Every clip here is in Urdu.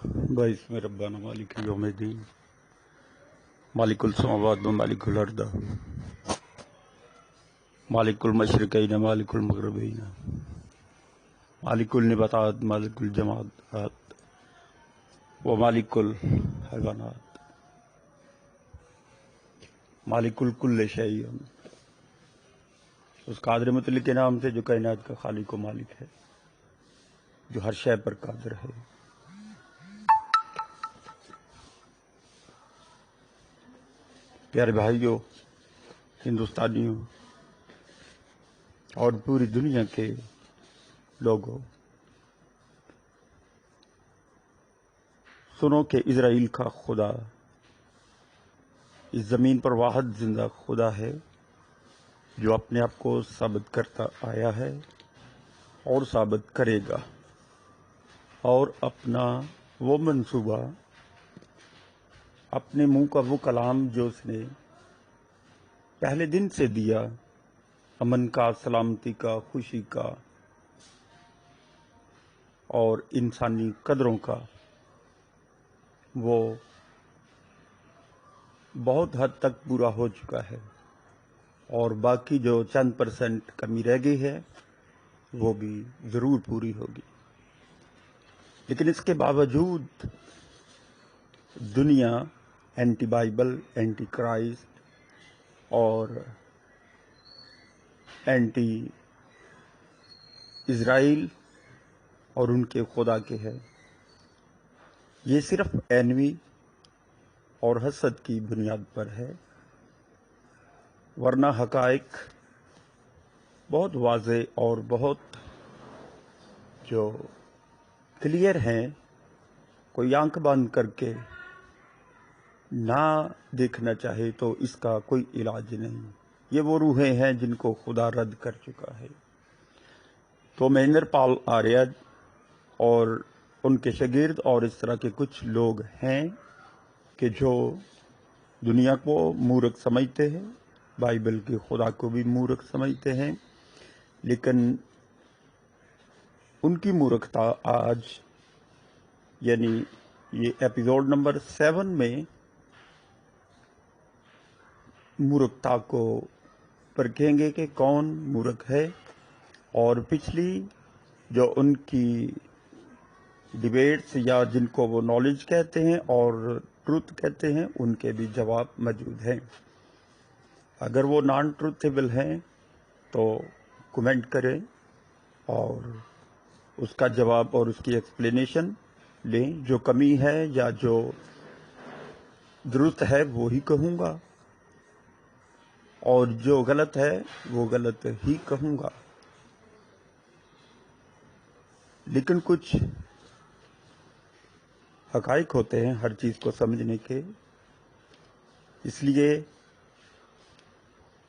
باسم ربنا مالک یوم الدین مالک السماوات و مالک الارض مالک المشرقین مالک المغربین مالک النباتات مالک الجمادات و مالک الحیوانات مالک الکل شیء، اس قادر مطلق کے نام سے جو کائنات کا خالق و مالک ہے، جو ہر شے پر قادر ہے۔ پیارے بھائیوں، ہندوستانیوں اور پوری دنیا کے لوگوں، سنو کہ اسرائیل کا خدا اس زمین پر واحد زندہ خدا ہے، جو اپنے آپ کو ثابت کرتا آیا ہے اور ثابت کرے گا، اور اپنا وہ منصوبہ، اپنے منہ کا وہ کلام جو اس نے پہلے دن سے دیا، امن کا، سلامتی کا، خوشی کا اور انسانی قدروں کا، وہ بہت حد تک پورا ہو چکا ہے، اور باقی جو چند پرسنٹ کمی رہ گئی ہے وہ بھی ضرور پوری ہوگی۔ لیکن اس کے باوجود دنیا اینٹی بائبل، اینٹی کرائسٹ اور اینٹی اسرائیل اور ان کے خدا کے ہے۔ یہ صرف اینوی اور حسد کی بنیاد پر ہے، ورنہ حقائق بہت واضح اور بہت جو کلیئر ہیں، کوئی آنکھ بند کر کے نہ دیکھنا چاہے تو اس کا کوئی علاج نہیں۔ یہ وہ روحیں ہیں جن کو خدا رد کر چکا ہے۔ تو مہندر پال آریہ اور ان کے شاگرد اور اس طرح کے کچھ لوگ ہیں کہ جو دنیا کو مورخ سمجھتے ہیں، بائبل کے خدا کو بھی مورخ سمجھتے ہیں، لیکن ان کی مورختہ آج یعنی یہ ایپیسوڈ نمبر 7 میں مورختہ کو پرکھیں گے کہ کون مورخ ہے، اور پچھلی جو ان کی ڈیبیٹس یا جن کو وہ نالج کہتے ہیں اور ٹروتھ کہتے ہیں، ان کے بھی جواب موجود ہیں۔ اگر وہ نان ٹروتھیبل ہیں تو کمنٹ کریں اور اس کا جواب اور اس کی ایکسپلینیشن لیں۔ جو کمی ہے یا جو درست ہے وہی کہوں گا، اور جو غلط ہے وہ غلط ہی کہوں گا۔ لیکن کچھ حقائق ہوتے ہیں ہر چیز کو سمجھنے کے، اس لیے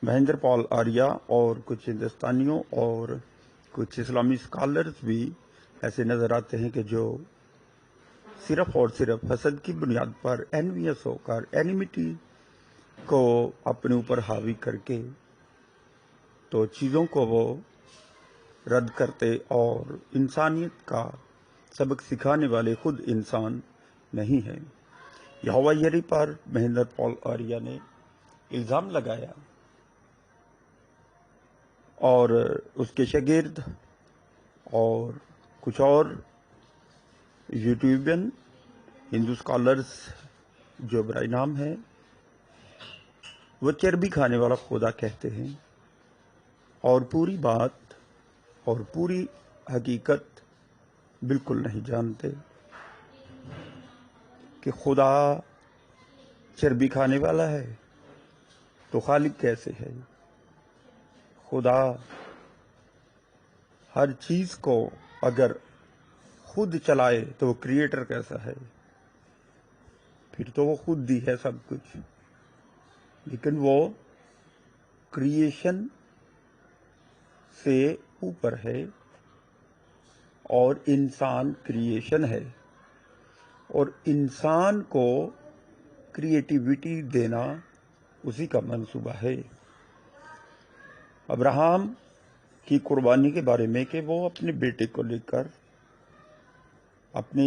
مہندر پال آریہ اور کچھ ہندوستانیوں اور کچھ اسلامی اسکالرز بھی ایسے نظر آتے ہیں کہ جو صرف اور صرف حسد کی بنیاد پر اینویس ہو کر، اینیمیٹی کو اپنے اوپر حاوی کر کے تو چیزوں کو وہ رد کرتے، اور انسانیت کا سبق سکھانے والے خود انسان نہیں ہیں۔ یہوہ یری پر مہندر پال آریہ نے الزام لگایا، اور اس کے شاگرد اور کچھ اور یوٹیوبین ہندو اسکالرز جو برائے نام ہیں، وہ چربی کھانے والا خدا کہتے ہیں، اور پوری بات اور پوری حقیقت بالکل نہیں جانتے کہ خدا چربی کھانے والا ہے تو خالق کیسے ہے؟ خدا ہر چیز کو اگر خود چلائے تو وہ کریٹر کیسا ہے؟ پھر تو وہ خود ہی ہے سب کچھ، لیکن وہ کریشن سے اوپر ہے، اور انسان کریشن ہے، اور انسان کو کریٹیوٹی دینا اسی کا منصوبہ ہے۔ ابراہم کی قربانی کے بارے میں کہ وہ اپنے بیٹے کو لے کر اپنے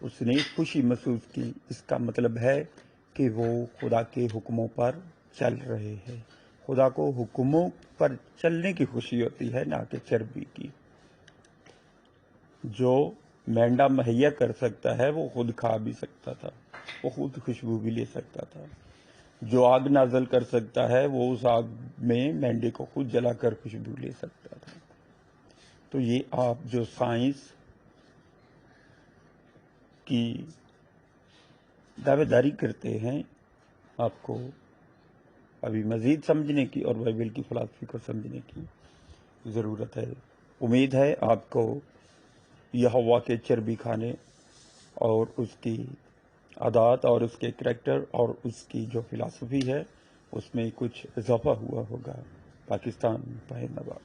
اس نے خوشی محسوس کی. اس کا مطلب ہے کہ وہ خدا کے حکموں پر چل رہے ہیں. خدا کو حکموں پر چلنے کی خوشی ہوتی ہے، نہ کہ چربی کی. جو مینڈا مہیا کر سکتا ہے وہ خود کھا بھی سکتا تھا، وہ خود خوشبو بھی لے سکتا تھا. جو آگ نازل کر سکتا ہے وہ اس آگ میں مینڈے کو خود جلا کر خوشبو لے سکتا تھا. تو یہ آپ جو سائنس کی دعوے داری کرتے ہیں، آپ کو ابھی مزید سمجھنے کی اور بائبل کی فلسفی کو سمجھنے کی ضرورت ہے. امید ہے آپ کو یہوہ کے چربی کھانے اور اس کی عادات اور اس کے کریکٹر اور اس کی جو فلسفی ہے اس میں کچھ اضافہ ہوا ہوگا. پاکستان پائے نواب.